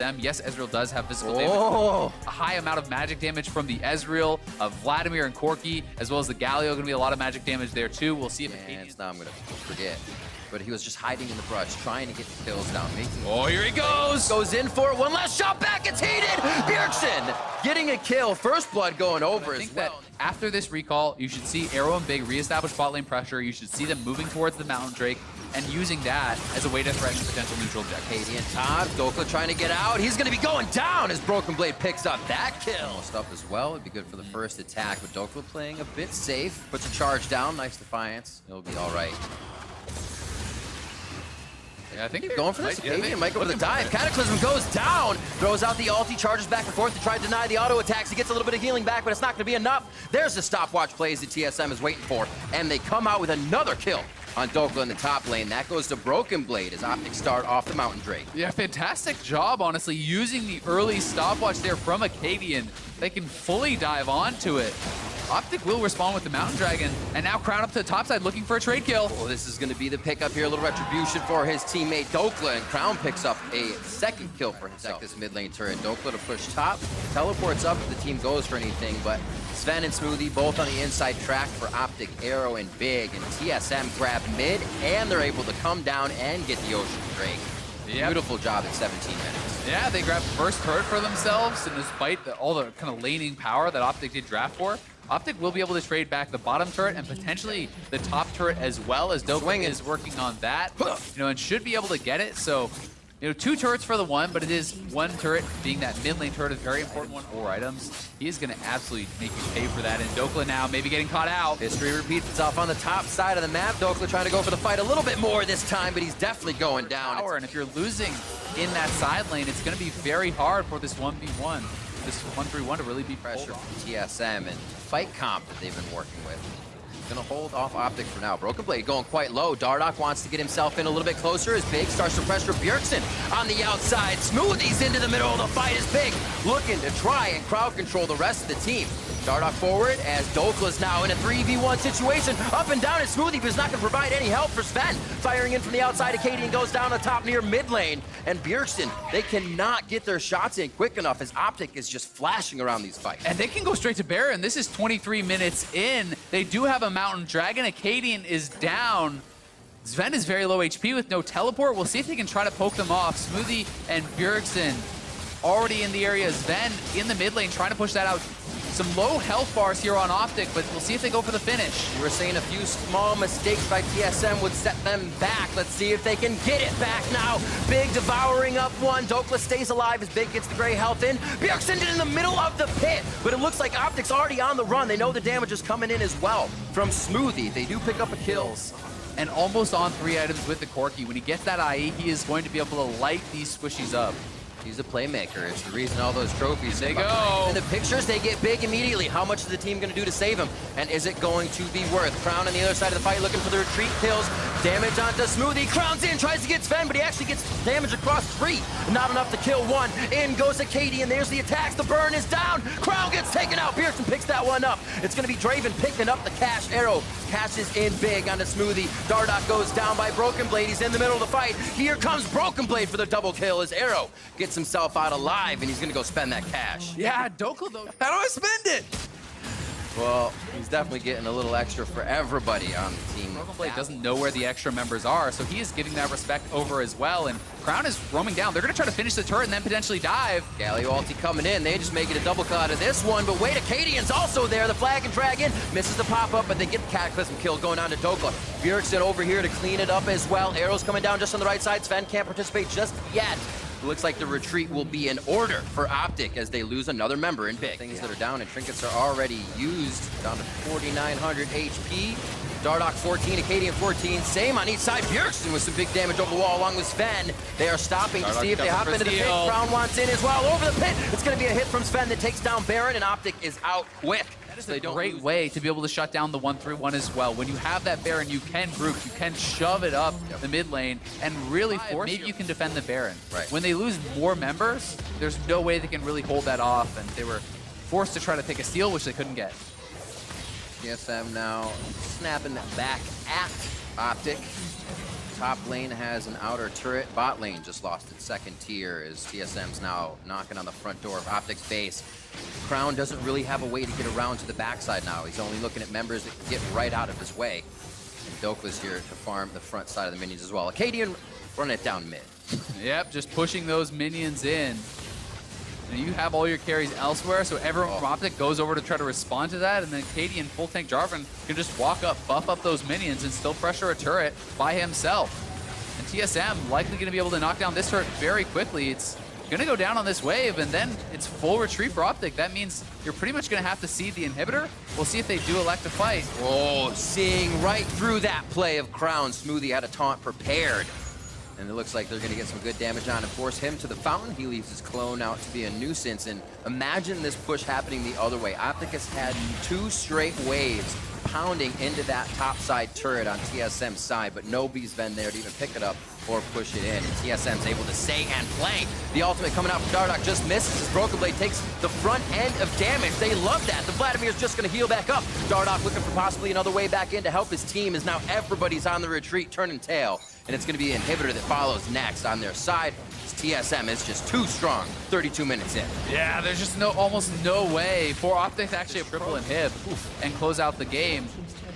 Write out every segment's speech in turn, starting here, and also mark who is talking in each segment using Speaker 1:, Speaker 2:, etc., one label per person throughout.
Speaker 1: them. Yes, Ezreal does have physical damage. A high amount of magic damage from the Ezreal, Vladimir and Corki, as well as the Galio. Going to be a lot of magic damage there too. We'll see if
Speaker 2: And now I'm going to forget. But he was just hiding in the brush, trying to get the kills down.
Speaker 1: Oh, here he goes!
Speaker 2: Goes in for it. One last shot back. It's heated. Bjergsen getting a kill. First blood going over as well.
Speaker 1: That after this recall, you should see Arrow and Big reestablish bot lane pressure. You should see them moving towards the Mountain Drake and using that as a way to threaten potential neutral objectives.
Speaker 2: Cadian top. Dokla trying to get out. He's going to be going down as Broken Blade picks up that kill. Stuff as well. It'd be good for the first attack, but Dokla playing a bit safe. Puts a charge down. Nice defiance. It'll be all right.
Speaker 1: Yeah, I think
Speaker 2: Keep going for this. Cadian might go for the dive. Cataclysm goes down. Throws out the ulti, charges back and forth to try to deny the auto attacks. He gets a little bit of healing back, but it's not going to be enough. There's the stopwatch plays that TSM is waiting for, and they come out with another kill on Dokla in the top lane. That goes to Broken Blade as Optic start off the Mountain Drake.
Speaker 1: Yeah, fantastic job, honestly, using the early stopwatch there from Acadian. They can fully dive onto it. Optic will respond with the Mountain Dragon, and now Crown up to the top side looking for a trade kill.
Speaker 2: Oh, this is going to be the pickup here. A little retribution for his teammate Dokla, and Crown picks up a second kill for himself. This mid lane turret. Dokla to push top. Teleports up if the team goes for anything, but Sven and Smoothie both on the inside track for Optic, Arrow, and Big, and TSM grab mid, and they're able to come down and get the Ocean Drake. Yep. Beautiful job at 17 minutes.
Speaker 1: Yeah, they grabbed first turret for themselves, and despite all the kind of laning power that Optic did draft for, Optic will be able to trade back the bottom turret and potentially the top turret as well, as Dokla is working on that, and should be able to get it. So, 2 turrets for the one, but it is 1 turret being that mid lane turret, is a very important one. 4 items. He is going to absolutely make you pay for that. And Dokla now maybe getting caught out.
Speaker 2: History repeats itself on the top side of the map. Dokla trying to go for the fight a little bit more this time, but he's definitely going down.
Speaker 1: And if you're losing in that side lane, it's going to be very hard for this 1v1, this 1-3-1 to really be
Speaker 2: pressure from TSM and fight comp that they've been working with. Gonna hold off Optic for now. Broken Blade going quite low. Dardoch wants to get himself in a little bit closer as Big starts to pressure Bjergsen on the outside. Smoothie's into the middle of the fight as Big looking to try and crowd control the rest of the team. Dardoch forward as Dokla's now in a 3v1 situation. Up and down is Smoothie, but is not going to provide any help for Sven. Firing in from the outside, Acadian goes down the top near mid lane. And Bjergsen, they cannot get their shots in quick enough as Optic is just flashing around these fights.
Speaker 1: And they can go straight to Baron. This is 23 minutes in. They do have a Mountain Dragon. Acadian is down. Sven is very low HP with no teleport. We'll see if they can try to poke them off. Smoothie and Bjergsen already in the area. Sven in the mid lane trying to push that out. Some low health bars here on Optic, but we'll see if they go for the finish.
Speaker 2: We were saying a few small mistakes by TSM would set them back. Let's see if they can get it back now. Big devouring up one. Dokla stays alive as Big gets the gray health in. Bjergsen in the middle of the pit, but it looks like Optic's already on the run. They know the damage is coming in as well from Smoothie. They do pick up a kill.
Speaker 1: And almost on 3 items with the Corki. When he gets that IE, he is going to be able to light these squishies up.
Speaker 2: He's a playmaker. It's the reason all those trophies.
Speaker 1: They go.
Speaker 2: In the pictures, they get big immediately. How much is the team going to do to save him? And is it going to be worth? Crown on the other side of the fight looking for the retreat kills. Damage onto Smoothie. Crown's in, tries to get Sven, but he actually gets damage across 3. Not enough to kill 1. In goes Acadian. There's the attacks. The burn is down. Crown gets taken out. Bjergsen picks that one up. It's going to be Draven picking up the cash. Arrow cashes in big onto Smoothie. Dardoch goes down by Broken Blade. He's in the middle of the fight. Here comes Broken Blade for the double kill as Arrow gets himself out alive, and he's going to go spend that cash.
Speaker 1: Yeah, Dokla, though.
Speaker 3: How do I spend it?
Speaker 2: Well, he's definitely getting a little extra for everybody on the team.
Speaker 1: Broken Blade doesn't know where the extra members are, so he is giving that respect over as well, and Crown is roaming down. They're going to try to finish the turret and then potentially dive.
Speaker 2: Galio ulti coming in. They just make it a double kill out of this one, but wait, Acadian's also there. The Flag and Dragon misses the pop-up, but they get the Cataclysm kill going on to Dokla. Bjergsen over here to clean it up as well. Arrows coming down just on the right side. Sven can't participate just yet. It looks like the retreat will be in order for Optic as they lose another member in Big. Things that are down and trinkets are already used. Down to 4,900 HP. Dardoch 14, Acadian 14. Same on each side. Bjergsen with some big damage over the wall along with Sven. They are stopping to see if they hop into the pit. Crown wants in as well. Over the pit. It's going to be a hit from Sven that takes down Baron, and Optic is out quick.
Speaker 1: That is a great way to be able to shut down the 1-3-1 as well. When you have that Baron, you can group, you can shove it up the mid lane and really force. Maybe you can defend the Baron.
Speaker 2: Right.
Speaker 1: When they lose more members, there's no way they can really hold that off, and they were forced to try to take a steal, which they couldn't get.
Speaker 2: TSM now snapping back at Optic. top lane has an outer turret. Bot lane just lost its second tier as TSM's now knocking on the front door of Optic's base. Crown doesn't really have a way to get around to the backside now. He's only looking at members that can get right out of his way. And Dokla's here to farm the front side of the minions as well. Acadian running it down mid.
Speaker 1: Yep, just pushing those minions in. And you have all your carries elsewhere, so everyone from Optic goes over to try to respond to that, and then Acadian full tank Jarvan can just walk up, buff up those minions, and still pressure a turret by himself. And TSM likely going to be able to knock down this turret very quickly. It's going to go down on this wave, and then it's full retreat for Optic. That means you're pretty much going to have to seed the inhibitor. We'll see if they do elect to fight.
Speaker 2: Oh, seeing right through that play of Crown. Smoothie had a taunt prepared. And it looks like they're going to get some good damage on and force him to the fountain. He leaves his clone out to be a nuisance. And imagine this push happening the other way. Optic has had 2 straight waves pounding into that top side turret on TSM's side, but nobody's been there to even pick it up or push it in. And TSM's able to stay and play. The ultimate coming out from Dardoch just misses as Broken Blade takes the front end of damage. They love that. The Vladimir's just going to heal back up. Dardoch looking for possibly another way back in to help his team as now everybody's on the retreat, turning tail. And it's going to be an inhibitor that follows next on their side. TSM is just too strong 32 minutes in.
Speaker 1: Yeah, there's just almost no way for Optic to actually triple inhib and close out the game.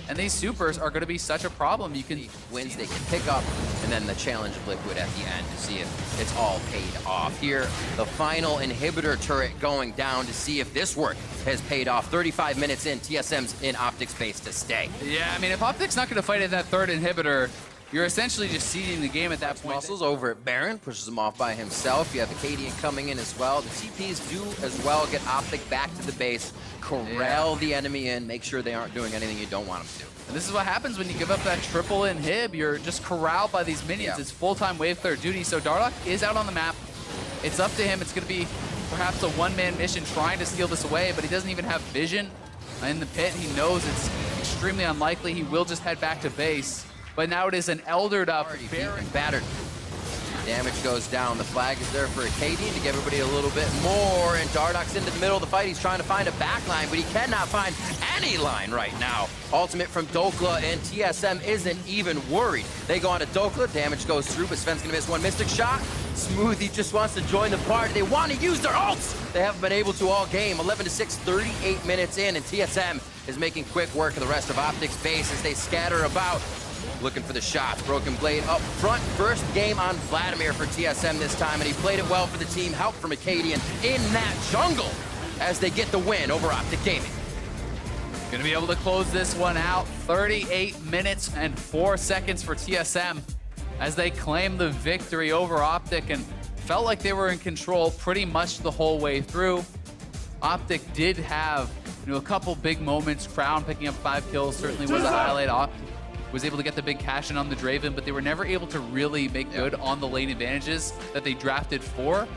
Speaker 1: And these supers are going to be such a problem. You can
Speaker 2: wins they can pick up, and then the challenge of Liquid at the end to see if it's all paid off. Here, the final inhibitor turret going down to see if this work has paid off. 35 minutes in, TSM's in Optic space to stay.
Speaker 1: Yeah, I mean, if Optic's not going to fight at that third inhibitor, you're essentially just seeding the game at that point.
Speaker 2: Muscles over at Baron, pushes him off by himself. You have Acadian coming in as well. The TPs do as well get Optic back to the base, corral the enemy in, make sure they aren't doing anything you don't want them to do.
Speaker 1: And this is what happens when you give up that triple inhib. You're just corralled by these minions. It's full-time wave clear duty, so Dardoch is out on the map. It's up to him. It's going to be perhaps a one-man mission trying to steal this away, but he doesn't even have vision in the pit. He knows it's extremely unlikely. He will just head back to base. But now it is an eldered up Baron.
Speaker 2: Battered. Damage goes down. The flag is there for Acadian to give everybody a little bit more. And Dardoch's into the middle of the fight. He's trying to find a back line, but he cannot find any line right now. Ultimate from Dokla, and TSM isn't even worried. They go on to Dokla. Damage goes through, but Sven's going to miss one Mystic shot. Smoothie just wants to join the party. They want to use their ults. They haven't been able to all game. 11-6, 38 minutes in, and TSM is making quick work of the rest of Optic's base as they scatter about. Looking for the shots. Broken Blade up front. First game on Vladimir for TSM this time, and he played it well for the team. Help from Acadian in that jungle as they get the win over Optic Gaming.
Speaker 1: Going to be able to close this one out. 38 minutes and 4 seconds for TSM as they claim the victory over Optic and felt like they were in control pretty much the whole way through. Optic did have a couple big moments. Crown picking up 5 kills certainly was a highlight. Optic was able to get the big cash in on the Draven, but they were never able to really make good on the lane advantages that they drafted for.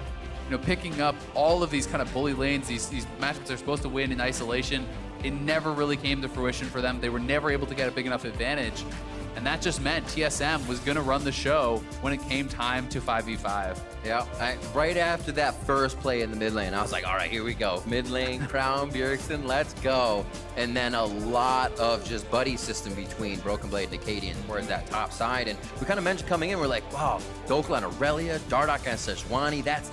Speaker 1: Picking up all of these kind of bully lanes, these matchups they're supposed to win in isolation, it never really came to fruition for them. They were never able to get a big enough advantage. And that just meant TSM was going to run the show when it came time to 5v5.
Speaker 2: Yeah, right after that first play in the mid lane, I was like, all right, here we go. Mid lane, Crown, Bjergsen, let's go. And then a lot of just buddy system between Broken Blade and Acadian towards that top side. And we kind of mentioned coming in, we're like, wow, Dokla and Aurelia, Dardoch and Sejuani, that's